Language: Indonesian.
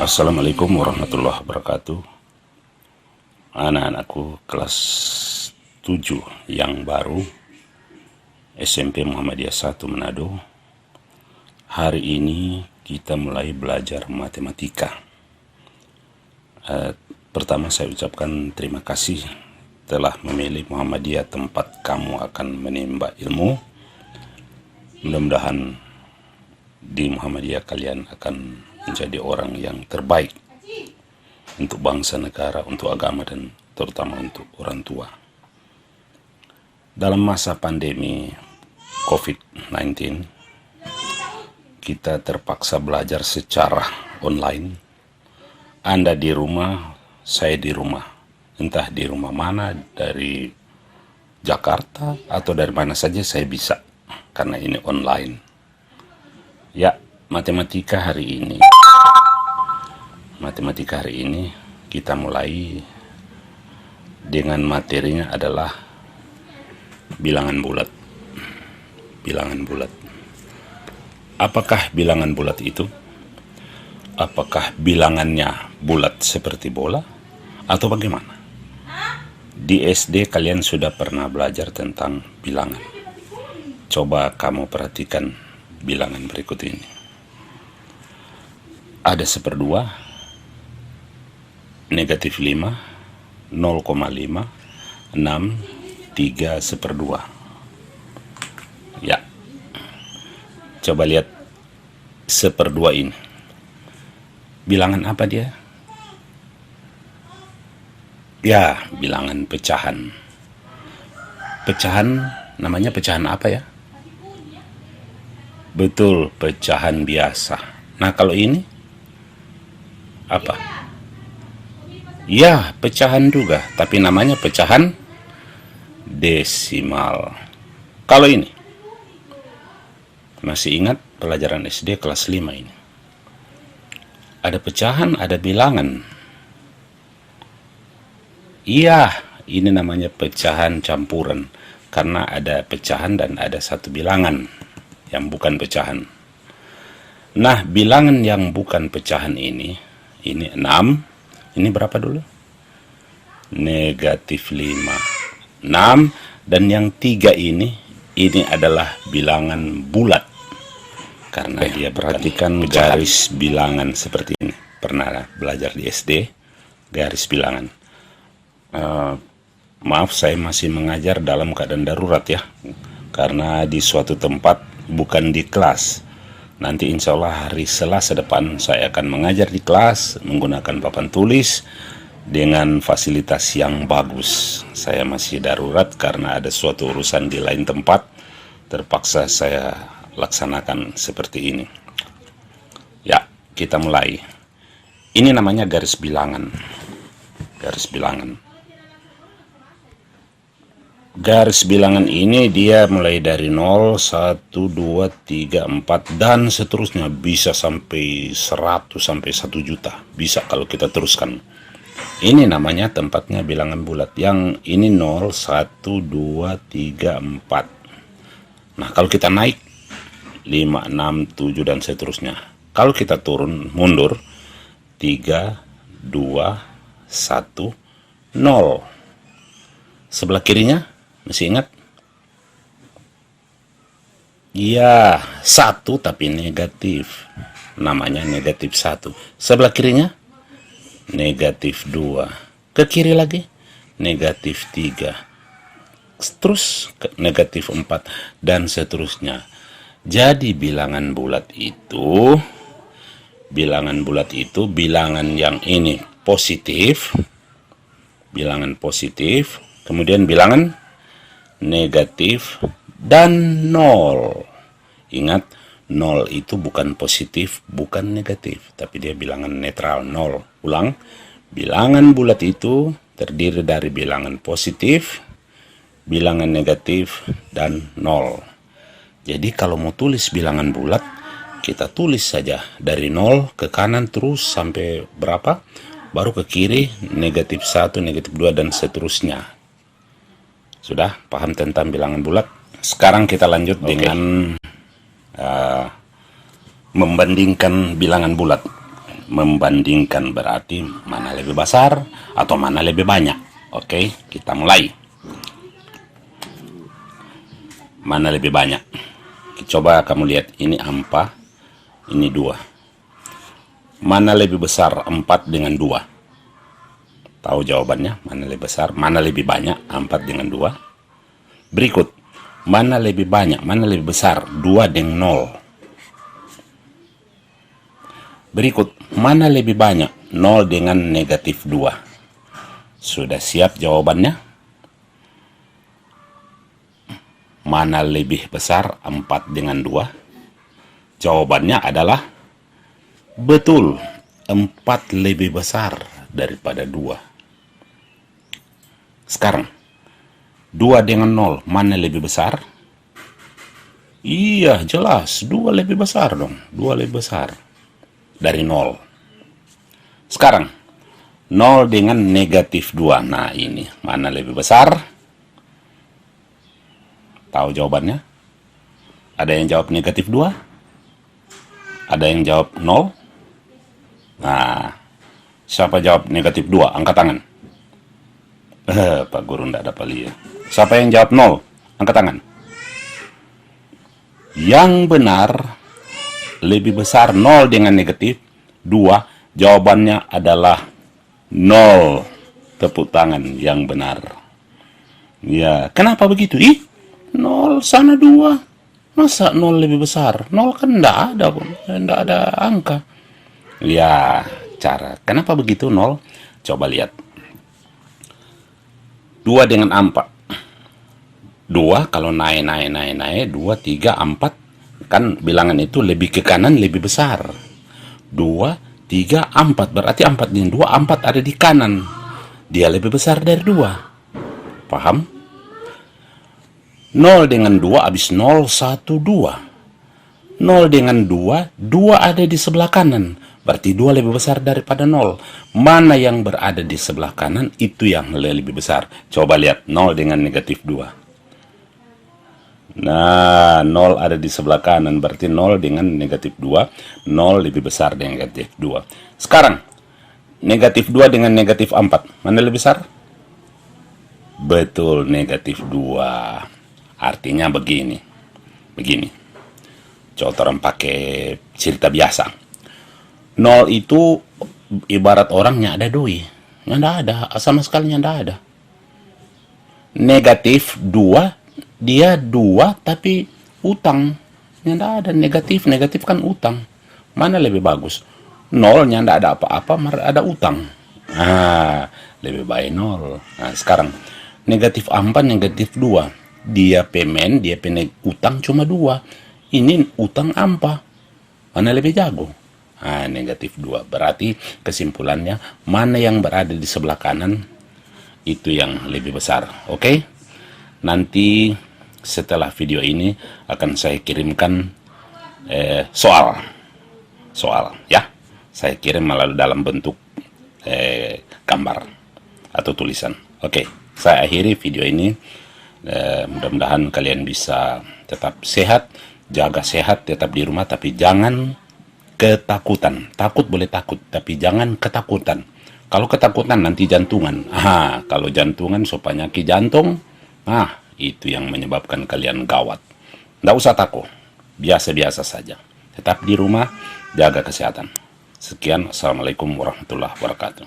Assalamualaikum warahmatullahi wabarakatuh. Anak-anakku kelas 7 yang baru SMP Muhammadiyah 1 Manado. Hari ini kita mulai belajar matematika. Pertama saya ucapkan terima kasih telah memilih Muhammadiyah tempat kamu akan menimba ilmu. Mudah-mudahan di Muhammadiyah kalian akan menjadi orang yang terbaik untuk bangsa, negara, untuk agama, dan terutama untuk orang tua. Dalam masa pandemi COVID-19, kita terpaksa belajar secara online. Anda di rumah, saya di rumah. Entah di rumah mana, dari Jakarta atau dari mana saja saya bisa, karena ini online. Ya, matematika hari ini kita mulai dengan materinya adalah bilangan bulat. Bilangan bulat. Apakah bilangan bulat itu? Apakah bilangannya bulat seperti bola atau bagaimana? Di SD kalian sudah pernah belajar tentang bilangan. Coba kamu perhatikan bilangan berikut ini. Ada 1/2, negatif 5, 0,5, 6, 3/2. Ya, coba lihat 1/2 ini. Bilangan apa dia? Ya, bilangan pecahan. Pecahan, namanya pecahan apa ya? Betul, pecahan biasa. Nah, kalau ini apa? Ya, pecahan juga, tapi namanya pecahan desimal. Kalau ini, masih ingat pelajaran SD kelas 5 ini? Ada pecahan, ada bilangan. Iya, ini namanya pecahan campuran, karena ada pecahan dan ada satu bilangan yang bukan pecahan. Nah, bilangan yang bukan pecahan ini 6, ini berapa dulu? Negatif 5. 6, dan yang 3 ini adalah bilangan bulat. Karena dia perhatikan garis bilangan seperti ini. Pernah belajar di SD, garis bilangan. Maaf, saya masih mengajar dalam keadaan darurat ya. Karena di suatu tempat, bukan di kelas. Nanti insya Allah hari Selasa depan saya akan mengajar di kelas menggunakan papan tulis dengan fasilitas yang bagus. Saya masih darurat karena ada suatu urusan di lain tempat. Terpaksa saya laksanakan seperti ini. Ya, kita mulai. Ini namanya garis bilangan. Garis bilangan. Garis bilangan ini dia mulai dari 0, 1, 2, 3, 4 dan seterusnya, bisa sampai 100 sampai 1 juta. Bisa kalau kita teruskan. Ini namanya tempatnya bilangan bulat. Yang ini 0, 1, 2, 3, 4. Nah, kalau kita naik 5, 6, 7 dan seterusnya. Kalau kita turun mundur 3, 2, 1, 0. Sebelah kirinya masih ingat? Ya, 1 tapi negatif. Namanya negatif 1. Sebelah kirinya? Negatif 2. Ke kiri lagi? Negatif 3. Terus ke negatif 4. Dan seterusnya. Jadi bilangan bulat itu bilangan yang ini positif. Bilangan positif. Kemudian bilangan negatif dan 0. Ingat, 0 itu bukan positif, bukan negatif, tapi dia bilangan netral, 0. Ulang, bilangan bulat itu terdiri dari bilangan positif, bilangan negatif, dan 0. Jadi kalau mau tulis bilangan bulat, kita tulis saja dari 0 ke kanan terus sampai berapa, baru ke kiri negatif 1, negatif 2, dan seterusnya. Sudah paham tentang bilangan bulat? Sekarang kita lanjut dengan membandingkan bilangan bulat. Membandingkan berarti mana lebih besar atau mana lebih banyak. Oke, kita mulai. Mana lebih banyak? Coba kamu lihat, ini 4, ini 2. Mana lebih besar 4 dengan 2? Tahu jawabannya? Mana lebih besar? Mana lebih banyak? 4 dengan 2. Berikut, mana lebih banyak? Mana lebih besar? 2 dengan 0. Berikut, mana lebih banyak? 0 dengan negatif 2. Sudah siap jawabannya? Mana lebih besar? 4 dengan 2. Jawabannya adalah betul, 4 lebih besar daripada 2. Sekarang, 2 dengan 0, mana lebih besar? Iya, jelas, 2 lebih besar dong. 2 lebih besar dari 0. Sekarang, 0 dengan negatif 2. Nah, ini mana lebih besar? Tahu jawabannya? Ada yang jawab negatif 2? Ada yang jawab 0? Nah, siapa jawab negatif 2? Angkat tangan. Pak Guru tidak dapat lihat. Siapa yang jawab 0? Angkat tangan. Yang benar, lebih besar 0 dengan negatif 2, jawabannya adalah 0. Tepuk tangan yang benar. Ya, kenapa begitu? 0 sana 2. Masa 0 lebih besar? 0 kan enggak ada, enggak ada angka. Ya, kenapa begitu 0? Coba lihat. 2 dengan 4. 2 kalau naik 2, 3, 4. Kan bilangan itu lebih ke kanan lebih besar. 2, 3, 4. Berarti 4 dengan 2, 4 ada di kanan. Dia lebih besar dari 2. Paham? 0 dengan 2 habis 0, 1, 2. 0 dengan 2, 2 ada di sebelah kanan. Berarti 2 lebih besar daripada 0. Mana yang berada di sebelah kanan, itu yang lebih besar. Coba lihat, 0 dengan negatif 2. Nah, 0 ada di sebelah kanan, berarti 0 dengan negatif 2, 0 lebih besar dari negatif 2. Sekarang, negatif 2 dengan negatif 4, mana lebih besar? Betul, negatif 2. Artinya begini. Coba orang pakai cerita biasa. 0 itu ibarat orangnya ada doi. Nggak ada, sama sekali nggak ada. Negatif 2, dia 2 tapi utang. Nggak ada negatif kan utang. Mana lebih bagus? 0-nya nggak ada apa-apa, ada utang. Lebih baik 0. Nah, sekarang negatif 4, negatif 2. Dia pemen, dia utang cuma 2. Ini utang apa? Mana lebih jago? Negatif 2. Berarti kesimpulannya, mana yang berada di sebelah kanan, itu yang lebih besar. Oke? Nanti setelah video ini akan saya kirimkan soal ya. Saya kirim melalui dalam bentuk gambar atau tulisan. Oke, saya akhiri video ini. Mudah-mudahan kalian bisa tetap sehat, jaga sehat, tetap di rumah, tapi jangan ketakutan. Takut boleh takut, tapi jangan ketakutan. Kalau ketakutan nanti jantungan. Kalau jantungan so penyakit jantung, itu yang menyebabkan kalian gawat. Nggak usah takut, biasa-biasa saja. Tetap di rumah, jaga kesehatan. Sekian, Assalamualaikum warahmatullahi wabarakatuh.